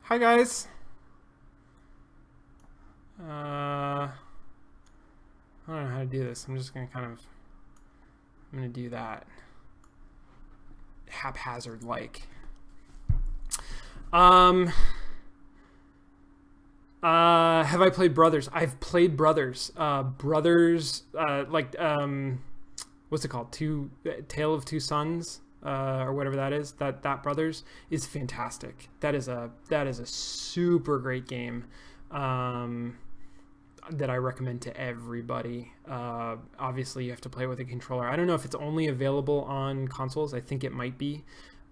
Hi guys. I don't know how to do this. I'm just gonna I'm gonna do that haphazard like. Have I played Brothers? I've played Brothers. What's it called? Tale of Two Sons, or whatever that is. That Brothers is fantastic. That is a super great game. That I recommend to everybody. Obviously, you have to play with a controller. I don't know if it's only available on consoles. I think it might be.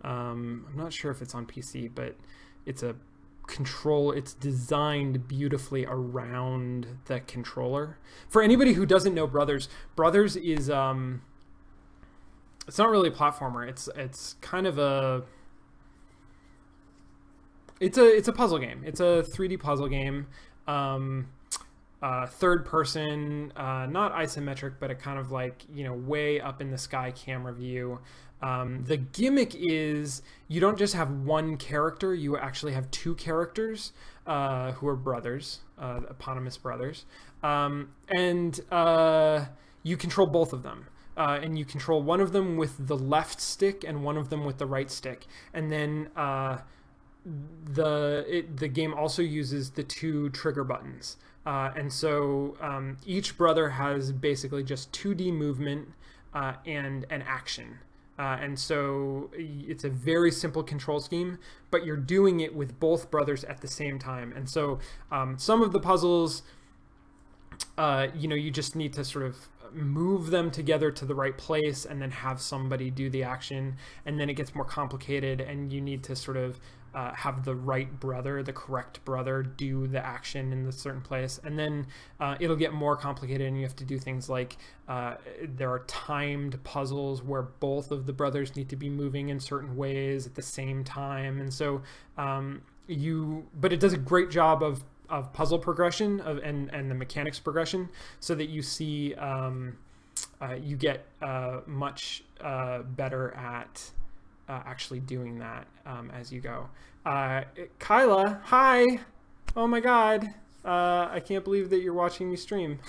I'm not sure if it's on PC, but it's designed beautifully around the controller. For anybody who doesn't know Brothers is it's not really a platformer. It's kind of it's a puzzle game. It's a 3D puzzle game. Third person, not isometric, but a kind of like, way up in the sky camera view. The gimmick is you don't just have one character, you actually have two characters who are brothers, eponymous brothers. And you control both of them. And you control one of them with the left stick and one of them with the right stick. And then the game also uses the two trigger buttons. And so each brother has basically just 2D movement and an action. And so it's a very simple control scheme, but you're doing it with both brothers at the same time. And so some of the puzzles, you just need to sort of move them together to the right place and then have somebody do the action. And then it gets more complicated and you need to sort of have the right brother, the correct brother, do the action in a certain place. And then it'll get more complicated and you have to do things like there are timed puzzles where both of the brothers need to be moving in certain ways at the same time. And so but it does a great job of puzzle progression and the mechanics progression so that you see you get much better at actually doing that as you go. Kyla, hi! Oh my god, I can't believe that you're watching me stream.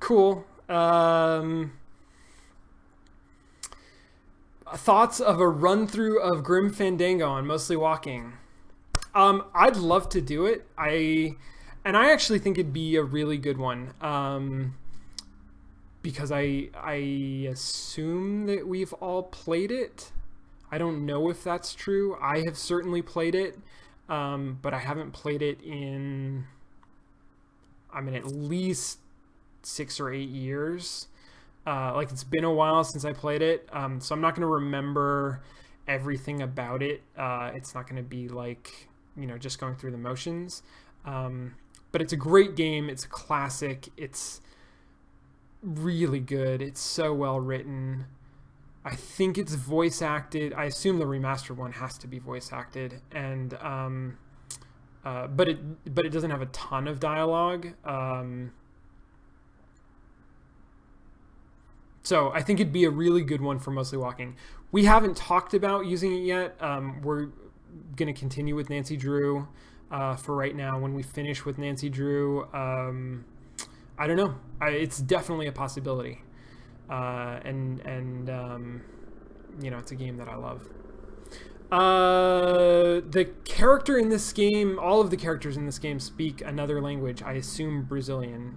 Cool. Thoughts of a run through of Grim Fandango on Mostly Walking. I'd love to do it. I actually think it'd be a really good one. Because I assume that we've all played it. I don't know if that's true. I have certainly played it, but I haven't played it in, at least 6 or 8 years. It's been a while since I played it, so I'm not going to remember everything about it. It's not going to be like, just going through the motions. But it's a great game. It's a classic. It's really good. It's so well written. I think it's voice acted. I assume the remastered one has to be voice acted, and but it doesn't have a ton of dialogue. So I think it'd be a really good one for Mostly Walking. We haven't talked about using it yet. We're gonna continue with Nancy Drew for right now. When we finish with Nancy Drew, I don't know. It's definitely a possibility, and it's a game that I love. The character in this game, all of the characters in this game speak another language. I assume Brazilian,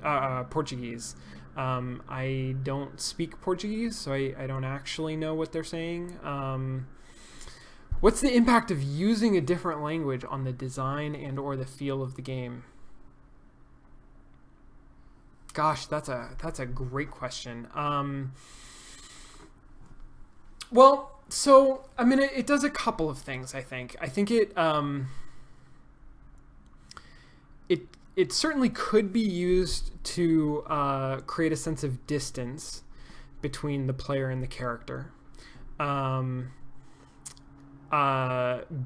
Portuguese. I don't speak Portuguese, so I don't actually know what they're saying. What's the impact of using a different language on the design and or the feel of the game? Gosh, that's a great question. Well, so it does a couple of things. I think it certainly could be used to create a sense of distance between the player and the character.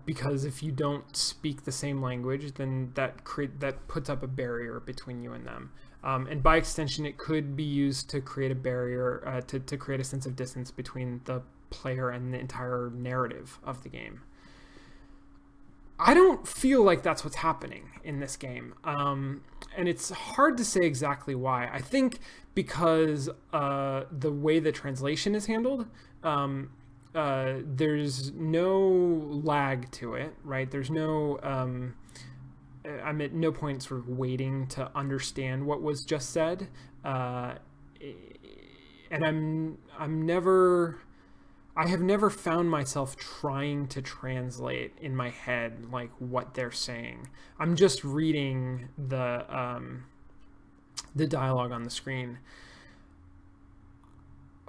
Because if you don't speak the same language, then that puts up a barrier between you and them. And by extension, it could be used to create a barrier, to create a sense of distance between the player and the entire narrative of the game. I don't feel like that's what's happening in this game. And it's hard to say exactly why. I think because the way the translation is handled, there's no lag to it, right? There's no... I'm at no point sort of waiting to understand what was just said. And I have never found myself trying to translate in my head like what they're saying. I'm just reading the dialogue on the screen.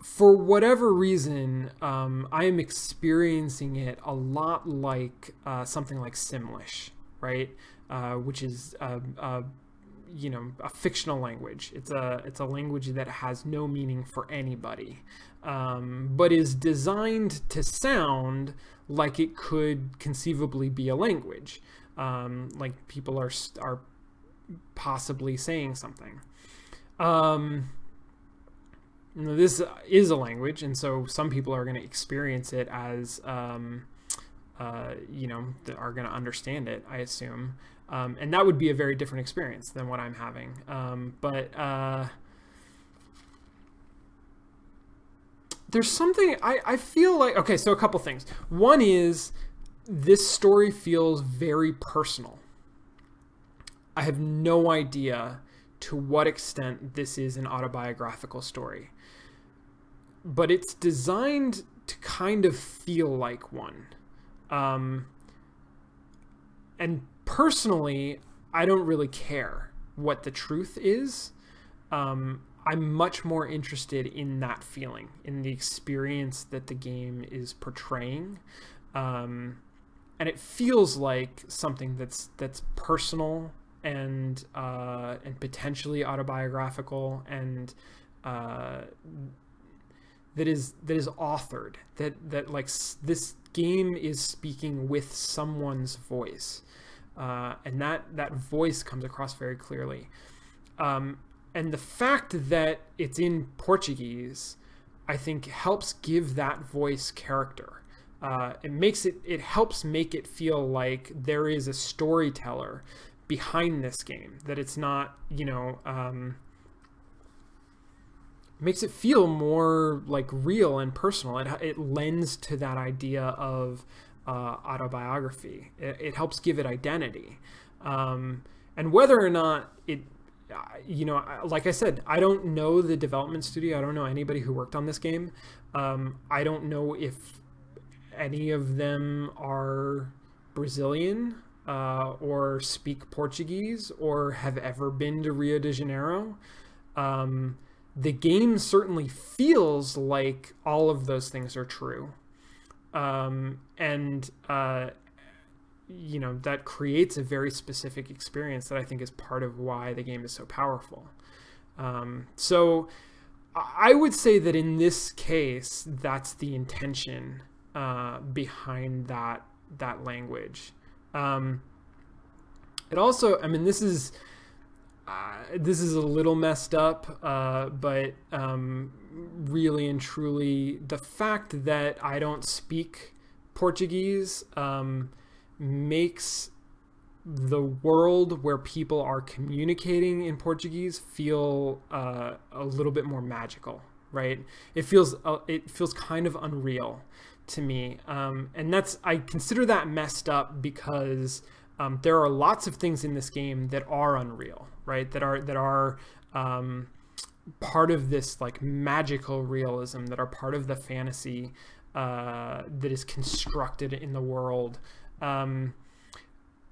For whatever reason, I am experiencing it a lot like something like Simlish, right? Which is a fictional language. It's a language that has no meaning for anybody, but is designed to sound like it could conceivably be a language, like people are possibly saying something. This is a language, and so some people are going to experience it as are going to understand it, I assume. And that would be a very different experience than what I'm having. But there's something I feel like... Okay, so a couple things. One is this story feels very personal. I have no idea to what extent this is an autobiographical story. But it's designed to kind of feel like one. And personally, I don't really care what the truth is. I'm much more interested in that feeling, in the experience that the game is portraying. And it feels like something that's personal and potentially autobiographical, and that is authored, that like this game is speaking with someone's voice, and that voice comes across very clearly, and the fact that it's in Portuguese, I think, helps give that voice character. It helps make it feel like there is a storyteller behind this game, that it's not, makes it feel more like real and personal. It lends to that idea of autobiography. It helps give it identity. And whether or not it, like I said, I don't know the development studio. I don't know anybody who worked on this game. I don't know if any of them are Brazilian or speak Portuguese or have ever been to Rio de Janeiro. The game certainly feels like all of those things are true. That creates a very specific experience that I think is part of why the game is so powerful. So I would say that in this case, that's the intention behind that language. It also, this is a little messed up, but really and truly, the fact that I don't speak Portuguese makes the world where people are communicating in Portuguese feel a little bit more magical, right? It feels kind of unreal to me, and I consider that messed up because there are lots of things in this game that are unreal, right? That are part of this like magical realism, that are part of the fantasy that is constructed in the world.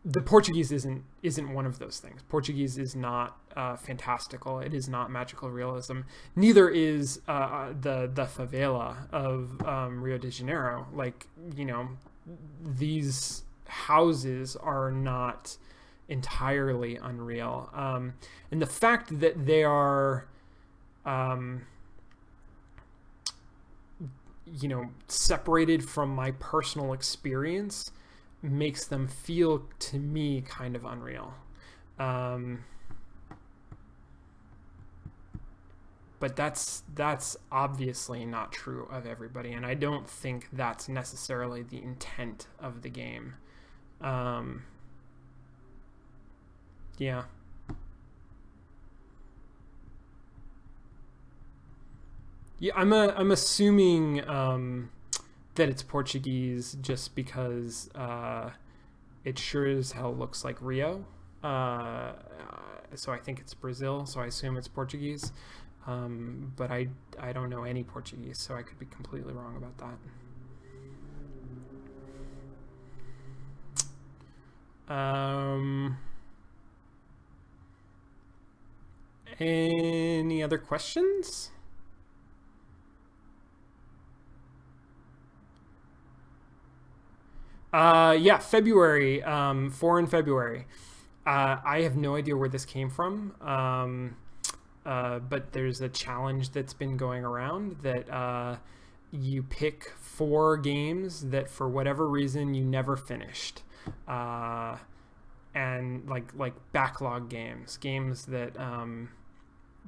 The Portuguese isn't one of those things. Portuguese is not fantastical. It is not magical realism. Neither is the favela of Rio de Janeiro. Like, these houses are not entirely unreal. And the fact that they are separated from my personal experience makes them feel, to me, kind of unreal. but that's obviously not true of everybody, and I don't think that's necessarily the intent of the game. Yeah. Yeah, I'm assuming that it's Portuguese just because it sure as hell looks like Rio. So I think it's Brazil, so I assume it's Portuguese. But I don't know any Portuguese, so I could be completely wrong about that. Any other questions? Yeah, February, 4 in February. I have no idea where this came from, but there's a challenge that's been going around that you pick 4 games that for whatever reason you never finished. And like backlog games that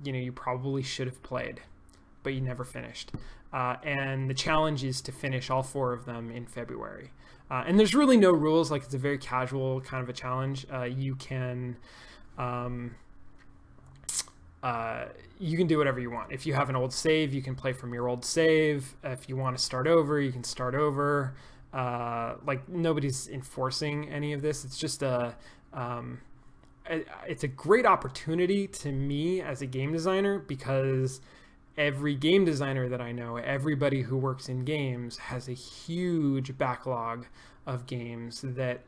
you probably should have played, but you never finished. And the challenge is to finish all 4 of them in February. And there's really no rules. Like, it's a very casual kind of a challenge. You can do whatever you want. If you have an old save, you can play from your old save. If you want to start over, you can start over. Like, nobody's enforcing any of this. It's just it's a great opportunity to me as a game designer, because every game designer that I know, everybody who works in games, has a huge backlog of games that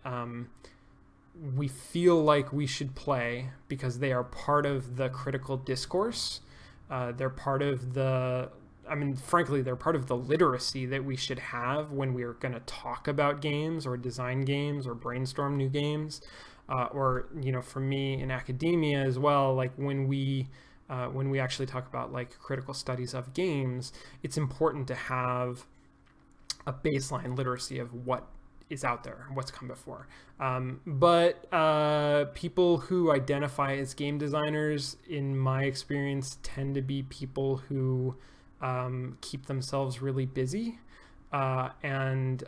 we feel like we should play because they are part of the critical discourse. They're part of frankly, they're part of the literacy that we should have when we're going to talk about games or design games or brainstorm new games. Or, for me in academia as well, like when we actually talk about like critical studies of games, it's important to have a baseline literacy of what is out there, what's come before. But people who identify as game designers, in my experience, tend to be people who keep themselves really busy and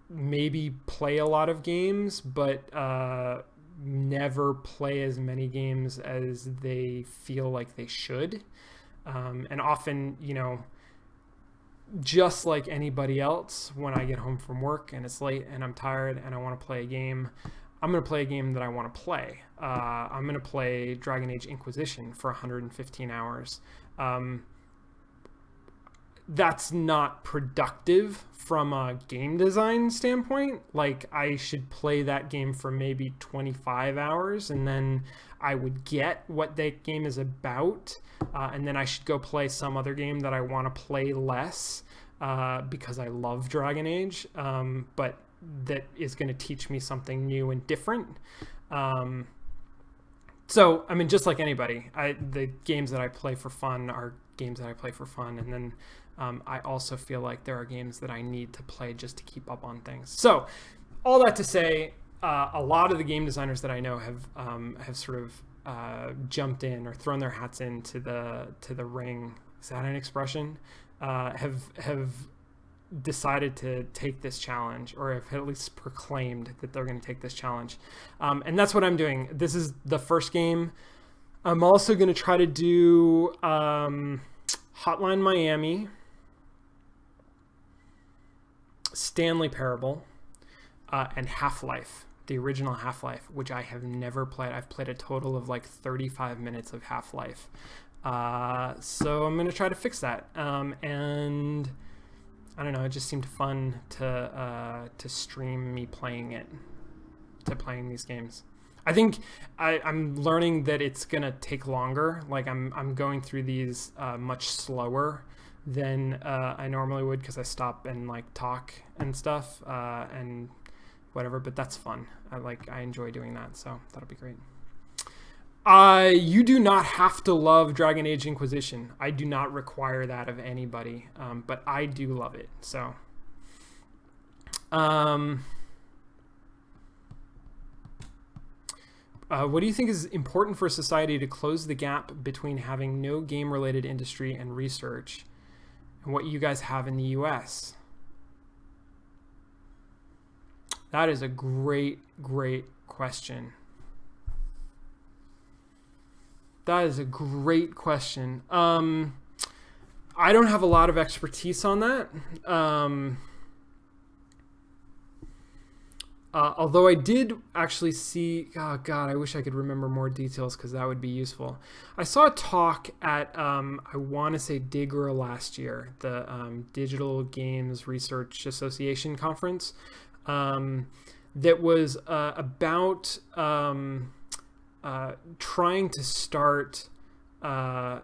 maybe play a lot of games, but never play as many games as they feel like they should. And often, just like anybody else, when I get home from work and it's late and I'm tired and I want to play a game, I'm going to play a game that I want to play. I'm going to play Dragon Age Inquisition for 115 hours. That's not productive from a game design standpoint. Like, I should play that game for maybe 25 hours and then I would get what that game is about. And then I should go play some other game that I want to play less because I love Dragon Age, but that is going to teach me something new and different. So, just like anybody, the games that I play for fun are games that I play for fun. And then I also feel like there are games that I need to play just to keep up on things. So, all that to say, a lot of the game designers that I know have sort of jumped in or thrown their hats into the ring. Is that an expression? Have decided to take this challenge, or have at least proclaimed that they're going to take this challenge. And that's what I'm doing. This is the first game. I'm also going to try to do Hotline Miami, Stanley Parable, and Half-Life, the original Half-Life, which I have never played. I've played a total of like 35 minutes of Half-Life. So I'm going to try to fix that. And I don't know, it just seemed fun to stream me playing these games. I think I'm learning that it's going to take longer. Like, I'm going through these much slower than I normally would, because I stop and like talk and stuff and whatever, but that's fun. I enjoy doing that, so that'll be great. You do not have to love Dragon Age Inquisition. I do not require that of anybody, but I do love it. So, What do you think is important for society to close the gap between having no game-related industry and research, and what you guys have in the U.S.? That is a great, great question. That is a great question. I don't have a lot of expertise on that. Although I did actually see, oh God, I wish I could remember more details because that would be useful. I saw a talk at, I want to say DIGRA last year, the Digital Games Research Association conference, that was about trying to start, I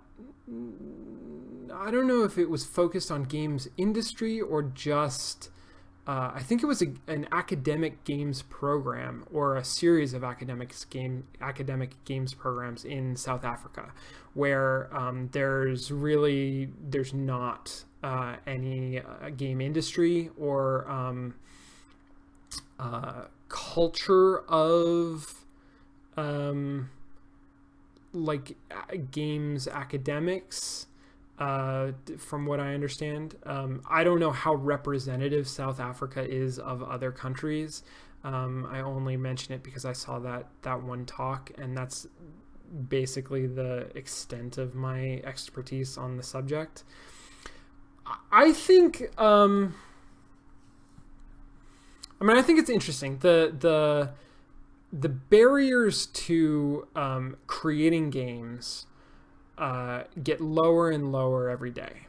don't know if it was focused on games industry or just, I think it was an academic games program or a series of academic games programs in South Africa, where there's not any game industry or culture of like games academics. From what I understand, I don't know how representative South Africa is of other countries. I only mention it because I saw that one talk, and that's basically the extent of my expertise on the subject. I think, I think it's interesting. The barriers to creating games get lower and lower every day.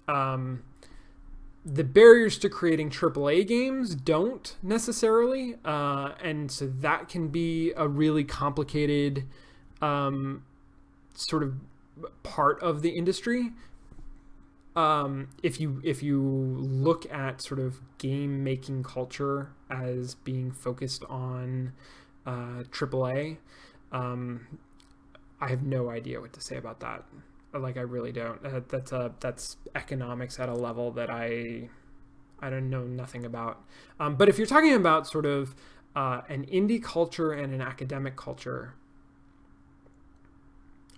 The barriers to creating AAA games don't necessarily, and so that can be a really complicated sort of part of the industry. If you look at sort of game making culture as being focused on AAA, I have no idea what to say about that. Like, I really don't. That's economics at a level that I don't know nothing about. But if you're talking about sort of an indie culture and an academic culture,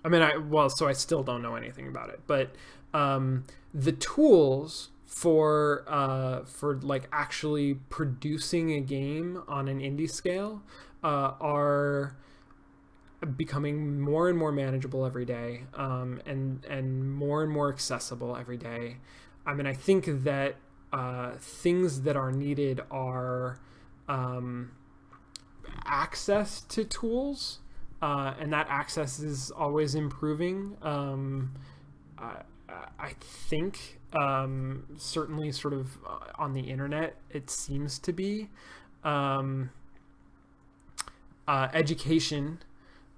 so I still don't know anything about it. But the tools for like actually producing a game on an indie scale are becoming more and more manageable every day, and more accessible every day. I think that things that are needed are access to tools, and that access is always improving. I think certainly sort of on the internet it seems to be. Education.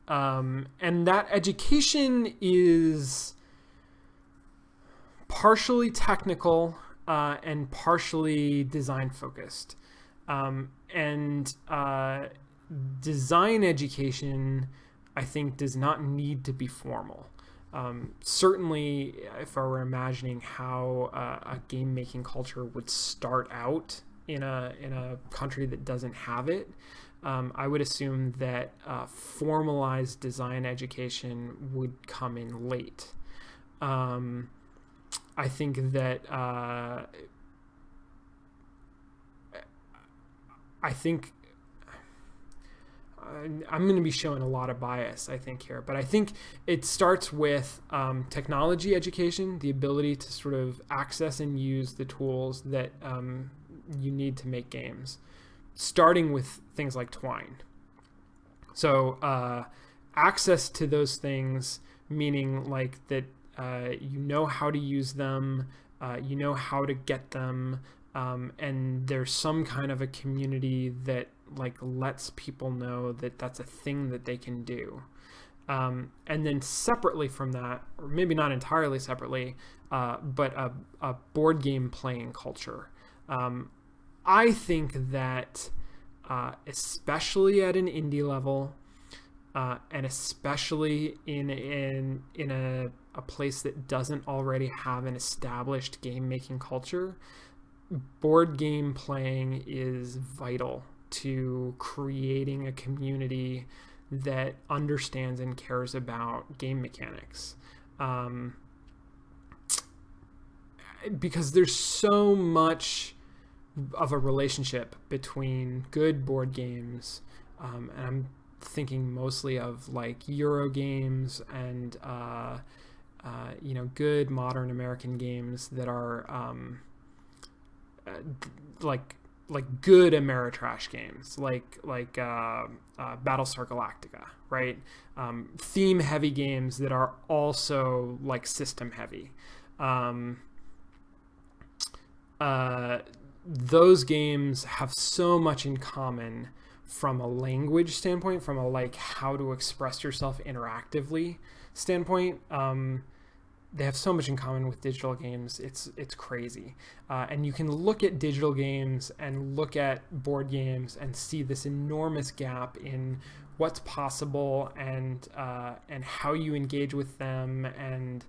And that education is partially technical and partially design focused. And design education, I think, does not need to be formal. Certainly, if I were imagining how a game making culture would start out in a country that doesn't have it, I would assume that formalized design education would come in late. I think that I'm going to be showing a lot of bias, I think, here. But I think it starts with technology education, the ability to sort of access and use the tools that you need to make games, starting with things like Twine. So access to those things, meaning like that you know how to use them, you know how to get them, and there's some kind of a community that like lets people know that that's a thing that they can do. And then separately from that, or maybe not entirely separately, but a board game playing culture. I think that especially at an indie level, and especially in a place that doesn't already have an established game making culture, board game playing is vital to creating a community that understands and cares about game mechanics. Because there's so much of a relationship between good board games, and I'm thinking mostly of like Euro games and good modern American games that are like good Ameritrash games, like Battlestar Galactica, right? Theme heavy games that are also like system heavy. Those games have so much in common from a language standpoint, from a like how to express yourself interactively standpoint. They have so much in common with digital games. It's crazy. And you can look at digital games and look at board games and see this enormous gap in what's possible and how you engage with them and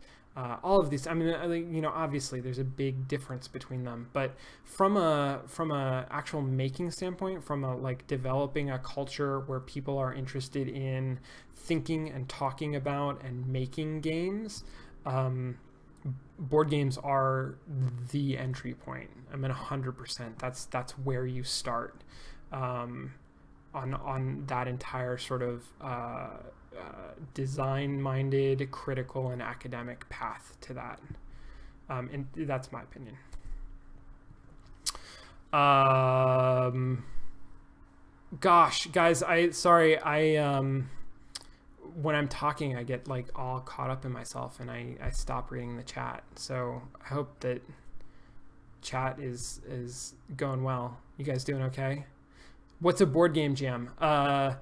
all of these. I mean, obviously there's a big difference between them, but from a actual making standpoint, from a like developing a culture where people are interested in thinking and talking about and making games, board games are the entry point. I mean, 100%. That's where you start on that entire sort of design-minded, critical, and academic path to that. And that's my opinion. Gosh, guys, when I'm talking, I get like all caught up in myself and I stop reading the chat. So I hope that chat is going well. You guys doing okay? What's a board game jam? A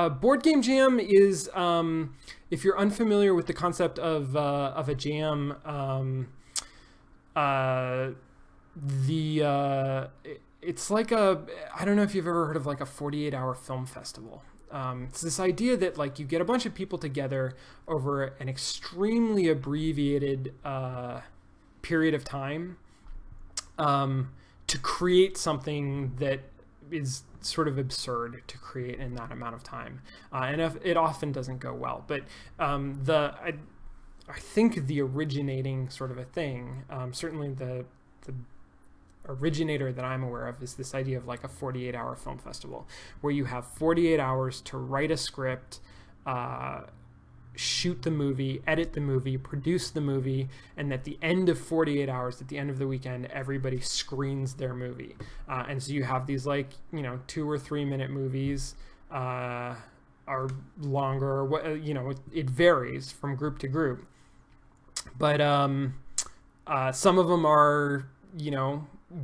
board game jam is, if you're unfamiliar with the concept of a jam, it's like I don't know if you've ever heard of like a 48-hour film festival. It's this idea that like you get a bunch of people together over an extremely abbreviated period of time to create something that is sort of absurd to create in that amount of time, and it often doesn't go well. But I think the originating sort of a thing, certainly the originator that I'm aware of, is this idea of like a 48-hour film festival where you have 48 hours to write a script, shoot the movie, edit the movie, produce the movie, and at the end of 48 hours, at the end of the weekend, everybody screens their movie. And so you have these like, 2 or 3 minute movies, or longer, it varies from group to group. But some of them are,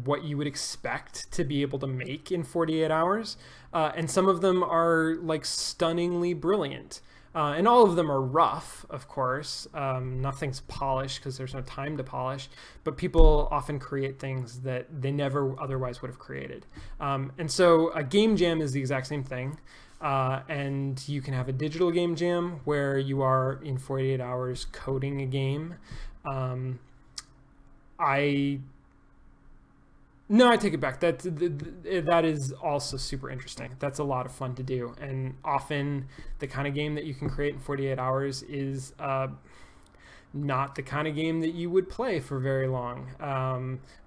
what you would expect to be able to make in 48 hours. And some of them are like stunningly brilliant. And all of them are rough, of course. Nothing's polished because there's no time to polish. But people often create things that they never otherwise would have created. And so a game jam is the exact same thing. And you can have a digital game jam where you are in 48 hours coding a game. No, I take it back. That is also super interesting. That's a lot of fun to do. And often the kind of game that you can create in 48 hours is not the kind of game that you would play for very long.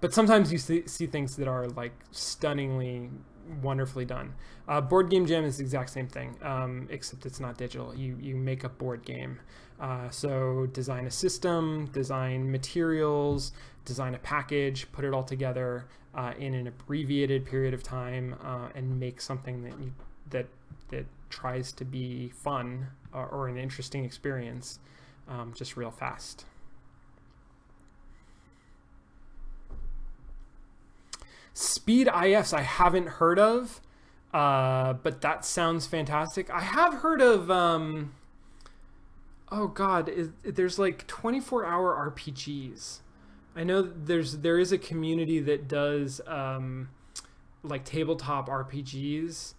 But sometimes you see things that are like stunningly, wonderfully done. Board game jam is the exact same thing, except it's not digital. You make a board game. So design a system, design materials, design a package, put it all together in an abbreviated period of time, and make something that tries to be fun or an interesting experience, just real fast. Speed IFs I haven't heard of, but that sounds fantastic. I have heard of there's like 24-hour RPGs. I know there is a community that does like tabletop RPGs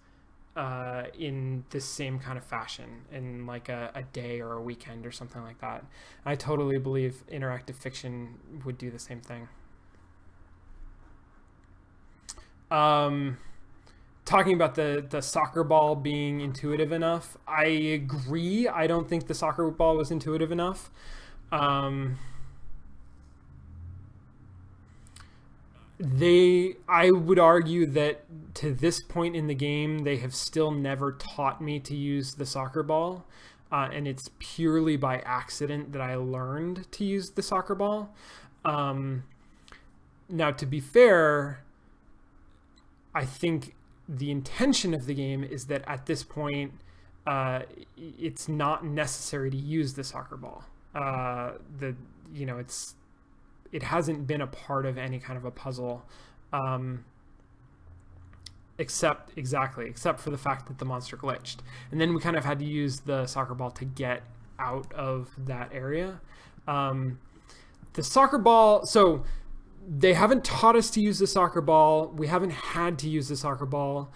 in this same kind of fashion, in like a day or a weekend or something like that. I totally believe interactive fiction would do the same thing. talking about the soccer ball being intuitive enough, I agree. I don't think the soccer ball was intuitive enough. I would argue that to this point in the game, they have still never taught me to use the soccer ball. And it's purely by accident that I learned to use the soccer ball. Now, to be fair, I think the intention of the game is that at this point, it's not necessary to use the soccer ball. It hasn't been a part of any kind of a puzzle, except for the fact that the monster glitched. And then we kind of had to use the soccer ball to get out of that area. The soccer ball, so they haven't taught us to use the soccer ball. We haven't had to use the soccer ball.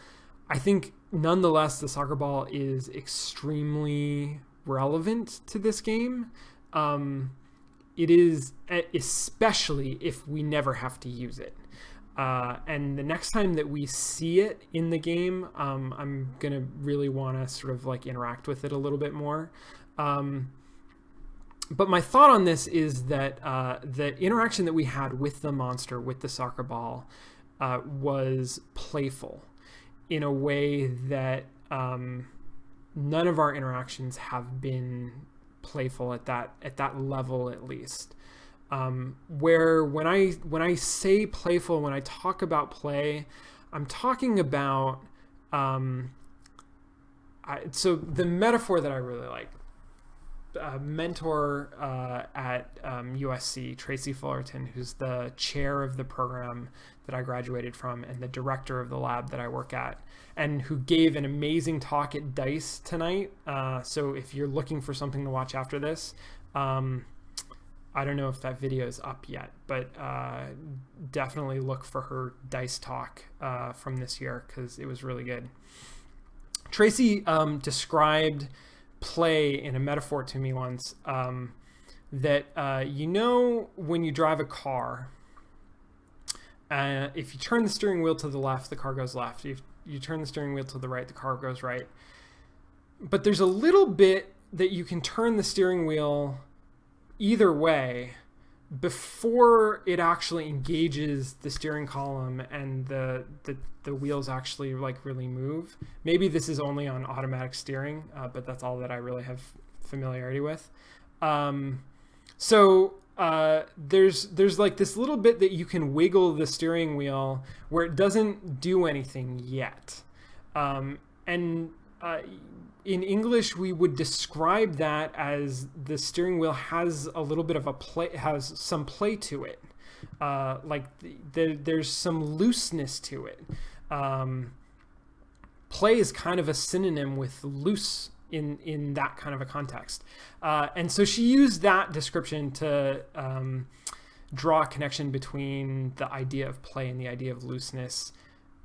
I think nonetheless, the soccer ball is extremely relevant to this game. It is, especially if we never have to use it. And the next time that we see it in the game, I'm going to really want to sort of like interact with it a little bit more. But my thought on this is that the interaction that we had with the monster, with the soccer ball, was playful in a way that none of our interactions have been playful at that level, at least. Where when I say playful, when I talk about play, I'm talking about so the metaphor that I really like. A mentor at USC, Tracy Fullerton, who's the chair of the program that I graduated from and the director of the lab that I work at, and who gave an amazing talk at DICE tonight. So if you're looking for something to watch after this, I don't know if that video is up yet, but definitely look for her DICE talk from this year because it was really good. Tracy described play in a metaphor to me once, that when you drive a car, if you turn the steering wheel to the left, the car goes left. If you turn the steering wheel to the right, the car goes right. But there's a little bit that you can turn the steering wheel either way before it actually engages the steering column and the wheels actually like really move. Maybe this is only on automatic steering, but that's all that I really have familiarity with. So there's like this little bit that you can wiggle the steering wheel where it doesn't do anything yet. In English, we would describe that as the steering wheel has a little bit of a play, has some play to it. There's some looseness to it. Play is kind of a synonym with loose in that kind of a context. And so she used that description to draw a connection between the idea of play and the idea of looseness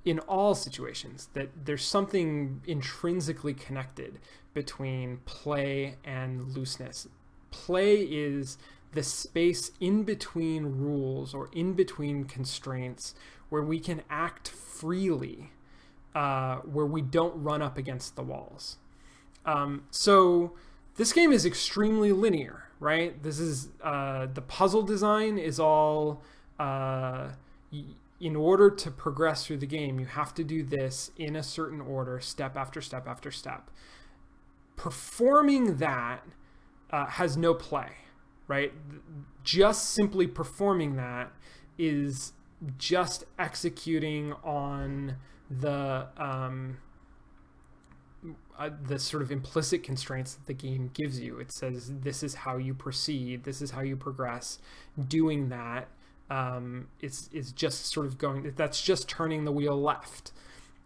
in all situations, that there's something intrinsically connected between play and looseness. Play is the space in between rules or in between constraints where we can act freely, where we don't run up against the walls. So this game is extremely linear, right? This is the puzzle design is all in order to progress through the game, you have to do this in a certain order, step after step after step. Performing that has no play, right? Just simply performing that is just executing on the sort of implicit constraints that the game gives you. It says, this is how you proceed, this is how you progress. Doing that is just sort of going, that's just turning the wheel left.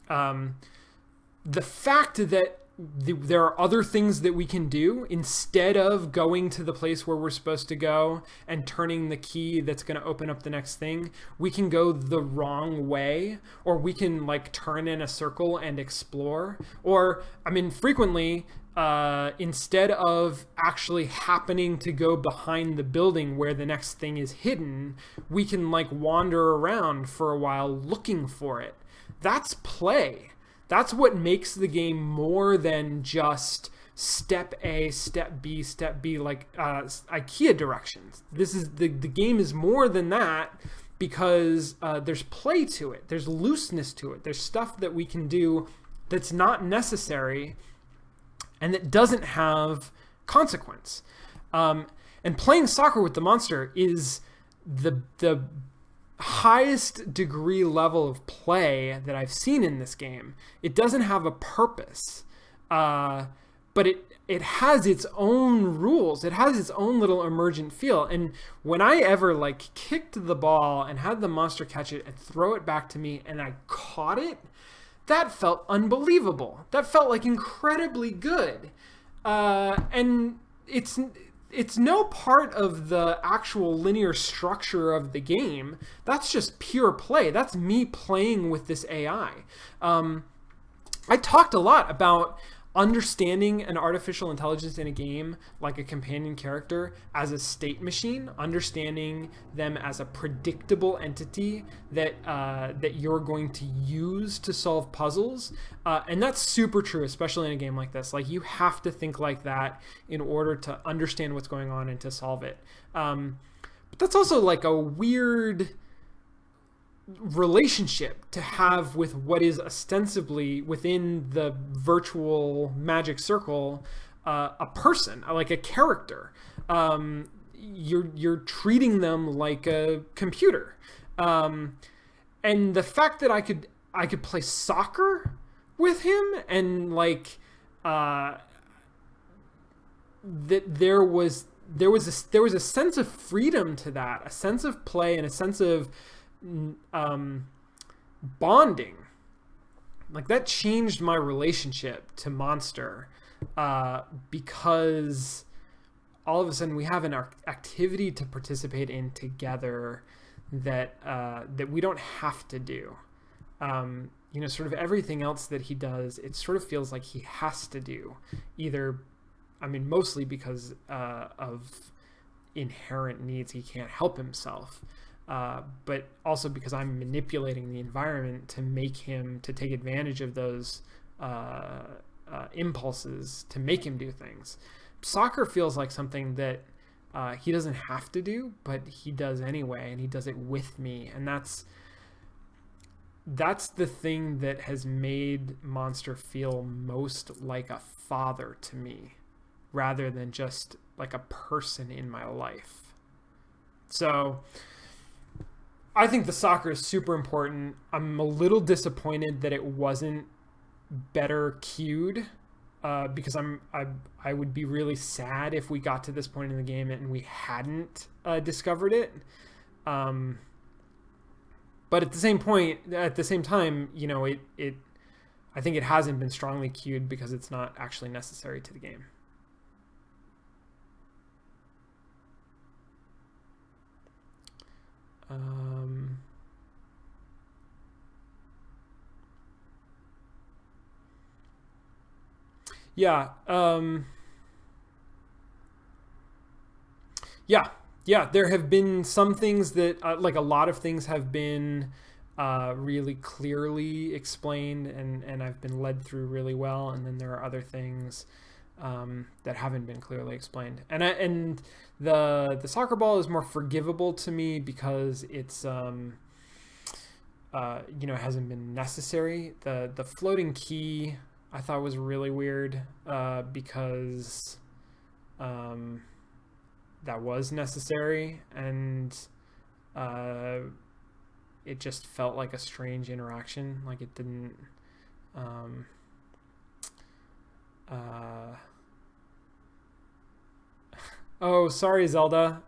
The fact that there are other things that we can do instead of going to the place where we're supposed to go and turning the key that's going to open up the next thing, we can go the wrong way, or we can like turn in a circle and explore. Or, I mean, frequently, instead of actually happening to go behind the building where the next thing is hidden, we can like wander around for a while looking for it. That's play. That's what makes the game more than just step A, step B, like IKEA directions. This is the game is more than that, because there's play to it, there's looseness to it, there's stuff that we can do that's not necessary and that doesn't have consequence. And playing soccer with the monster is the highest degree level of play that I've seen in this game. It doesn't have a purpose, but it has its own rules. It has its own little emergent feel. And when I ever like kicked the ball and had the monster catch it and throw it back to me and I caught it, that felt unbelievable. That felt like incredibly good. And it's no part of the actual linear structure of the game. That's just pure play. That's me playing with this AI. I talked a lot about understanding an artificial intelligence in a game, like a companion character, as a state machine, understanding them as a predictable entity that you're going to use to solve puzzles. And that's super true, especially in a game like this. Like, you have to think like that in order to understand what's going on and to solve it. But that's also like a weird relationship to have with what is ostensibly within the virtual magic circle, a person, like a character. You're treating them like a computer, and the fact that I could play soccer with him, and like that there was a sense of freedom to that, a sense of play, and a sense of bonding. Like, that changed my relationship to Monster, because all of a sudden we have an activity to participate in together that we don't have to do. Sort of everything else that he does, it sort of feels like he has to do, mostly because of inherent needs. He can't help himself. But also because I'm manipulating the environment to make him to take advantage of those impulses to make him do things. Soccer feels like something that he doesn't have to do, but he does anyway, and he does it with me, and that's the thing that has made Monster feel most like a father to me, rather than just like a person in my life. So I think the soccer is super important. I'm a little disappointed that it wasn't better cued, because I would be really sad if we got to this point in the game and we hadn't discovered it. But at the same time, I think it hasn't been strongly cued because it's not actually necessary to the game. There have been some things that, like a lot of things have been really clearly explained, and I've been led through really well, and then there are other things that haven't been clearly explained. And the soccer ball is more forgivable to me because it's hasn't been necessary. The floating key I thought was really weird, because that was necessary, and it just felt like a strange interaction. Like, it didn't oh, sorry, Zelda.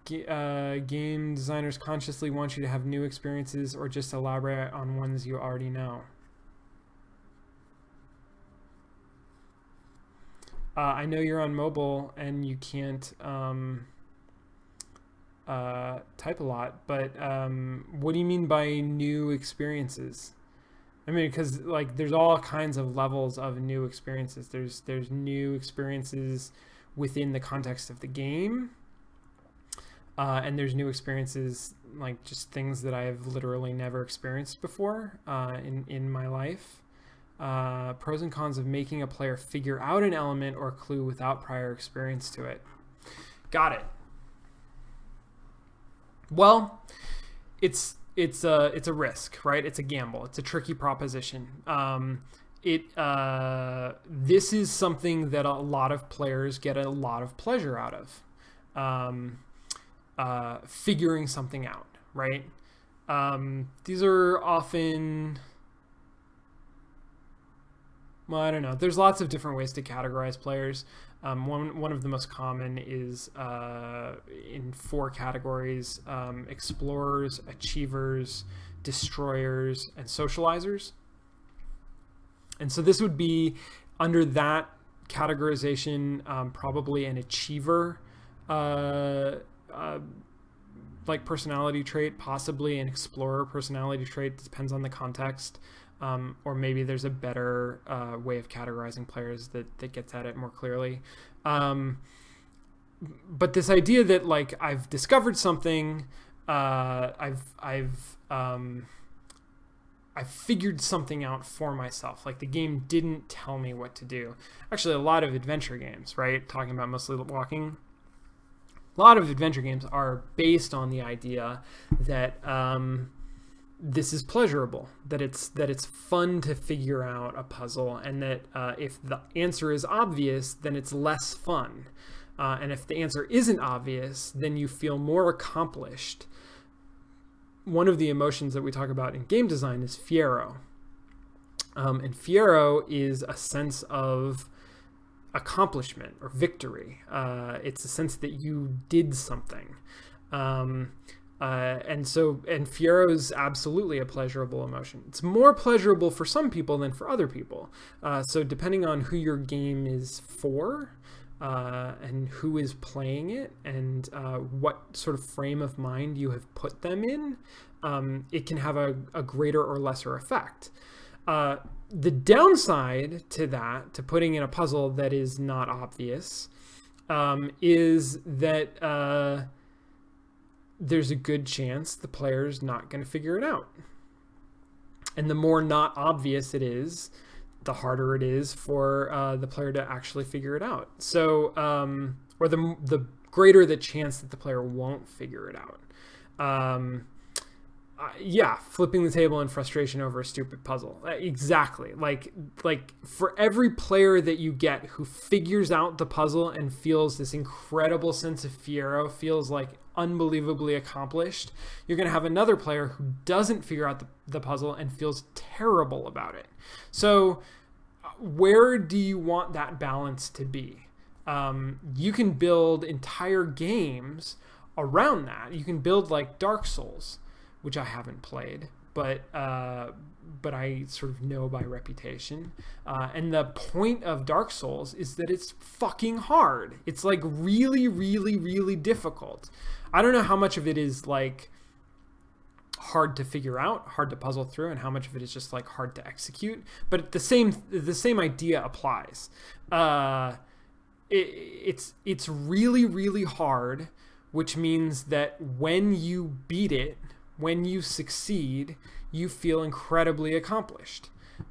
Game designers consciously want you to have new experiences, or just elaborate on ones you already know. I know you're on mobile and you can't type a lot, but what do you mean by new experiences? Because like there's all kinds of levels of new experiences. There's new experiences within the context of the game. and there's new experiences, like just things that I've literally never experienced before in my life. Pros and cons of making a player figure out an element or clue without prior experience to it. Got it. Well, it's a risk, right? It's a gamble. It's a tricky proposition. This is something that a lot of players get a lot of pleasure out of, figuring something out, right? These are often, well, I don't know. There's lots of different ways to categorize players. One of the most common is in 4 categories: explorers, achievers, destroyers, and socializers. And so this would be, under that categorization, probably an achiever like personality trait, possibly an explorer personality trait. Depends on the context. Or maybe there's a better way of categorizing players that gets at it more clearly. But this idea that, like, I've discovered something, I've figured something out for myself. Like, the game didn't tell me what to do. Actually, a lot of adventure games, right? Talking about mostly walking. A lot of adventure games are based on the idea that this is pleasurable, that it's fun to figure out a puzzle, and that if the answer is obvious, then it's less fun. And if the answer isn't obvious, then you feel more accomplished. One of the emotions that we talk about in game design is fiero. And fiero is a sense of accomplishment or victory. It's a sense that you did something. And fiero is absolutely a pleasurable emotion. It's more pleasurable for some people than for other people. So depending on who your game is for, and who is playing it, and what sort of frame of mind you have put them in, it can have a greater or lesser effect. The downside to that, to putting in a puzzle that is not obvious, is that there's a good chance the player's not going to figure it out. And the more not obvious it is, the harder it is for the player to actually figure it out. So, or the greater the chance that the player won't figure it out. Flipping the table in frustration over a stupid puzzle. Exactly. Like for every player that you get who figures out the puzzle and feels this incredible sense of fiero, feels like unbelievably accomplished, you're going to have another player who doesn't figure out the puzzle and feels terrible about it. So where do you want that balance to be? You can build entire games around that. You can build like Dark Souls, which I haven't played, but I sort of know by reputation. And the point of Dark Souls is that it's fucking hard. It's like really, really, really difficult. I don't know how much of it is like hard to figure out, hard to puzzle through, and how much of it is just like hard to execute. But the same idea applies. It's really, really hard, which means that when you beat it, when you succeed, you feel incredibly accomplished.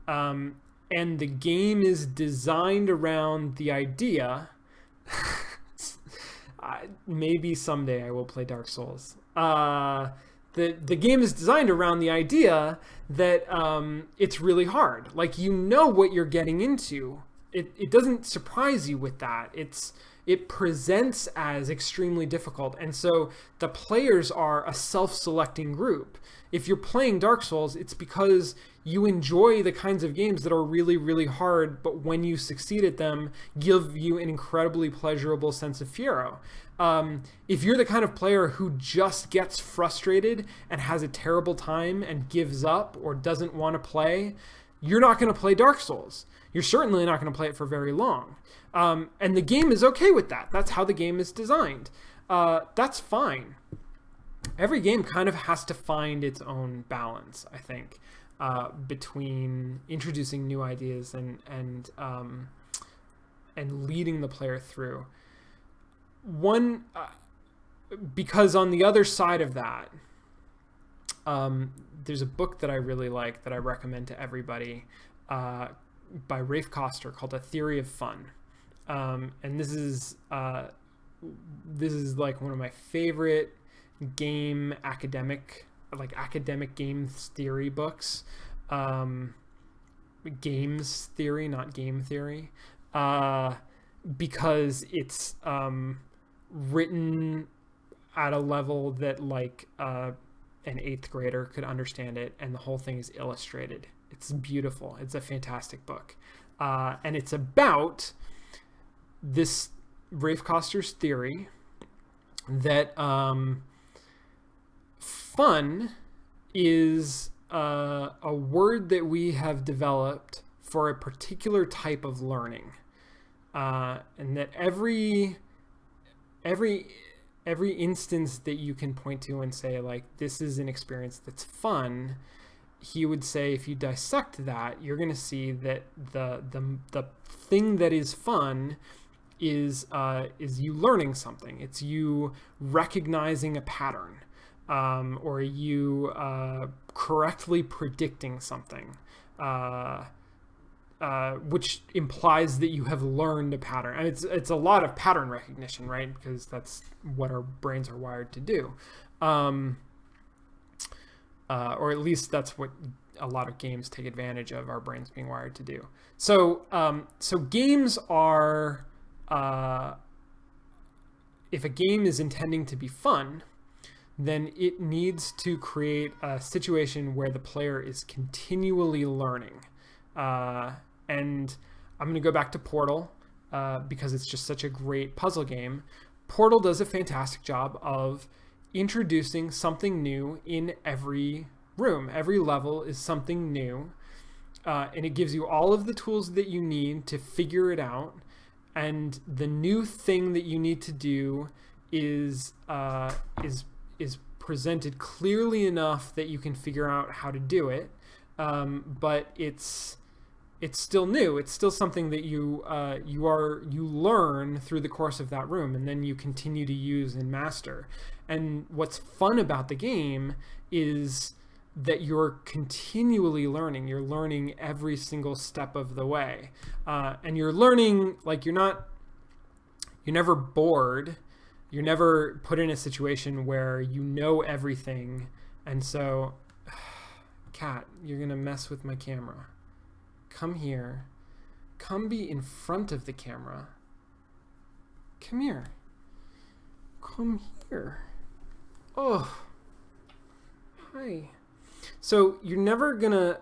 And the game is designed around the idea. Maybe someday I will play Dark Souls. The game is designed around the idea that it's really hard. Like, you know what you're getting into. It doesn't surprise you with that. It presents as extremely difficult. And so the players are a self-selecting group. If you're playing Dark Souls, it's because you enjoy the kinds of games that are really, really hard, but when you succeed at them, give you an incredibly pleasurable sense of fiero. If you're the kind of player who just gets frustrated and has a terrible time and gives up or doesn't want to play, you're not going to play Dark Souls. You're certainly not going to play it for very long. And the game is okay with that. That's how the game is designed. That's fine. Every game kind of has to find its own balance, I think, between introducing new ideas and leading the player through. One because on the other side of that, there's a book that I really like that I recommend to everybody, by Rafe Koster, called A Theory of Fun. And this is like one of my favorite academic games theory books. Games theory, not game theory, because it's written at a level that like an 8th grader could understand it, and the whole thing is illustrated. It's beautiful. It's a fantastic book, and it's about this Rafe Koster's theory that fun is a word that we have developed for a particular type of learning, and that every instance that you can point to and say, like, this is an experience that's fun, he would say if you dissect that, you're going to see that the thing that is fun is you learning something. It's you recognizing a pattern, or you correctly predicting something, which implies that you have learned a pattern. And it's a lot of pattern recognition, right? Because that's what our brains are wired to do. Or at least that's what a lot of games take advantage of our brains being wired to do. So games are, if a game is intending to be fun, then it needs to create a situation where the player is continually learning. And I'm going to go back to Portal, because it's just such a great puzzle game. Portal does a fantastic job of introducing something new in every room. Every level is something new, and it gives you all of the tools that you need to figure it out. And the new thing that you need to do is presented clearly enough that you can figure out how to do it. But it's still new. It's still something that you learn through the course of that room, and then you continue to use and master. And what's fun about the game is that you're continually learning. You're learning every single step of the way, and you're learning, like, you're never bored. You're never put in a situation where you know everything, and so, Cat, you're gonna mess with my camera. Come here. Come be in front of the camera. Come here. Come here. Oh. Hi. So you're never gonna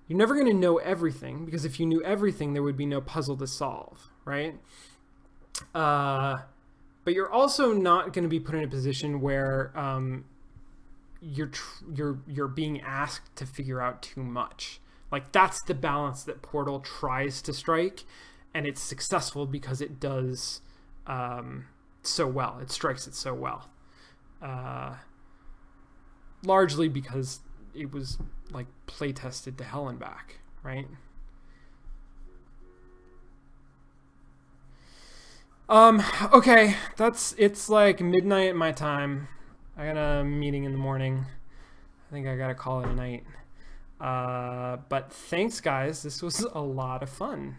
know everything, because if you knew everything, there would be no puzzle to solve, right? But you're also not going to be put in a position where you're being asked to figure out too much. Like, that's the balance that Portal tries to strike, and it's successful because it does so well. It strikes it so well. Largely because it was, like, play tested to hell and back, right? Okay, it's like midnight my time. I got a meeting in the morning. I think I gotta call it a night. But thanks, guys. This was a lot of fun.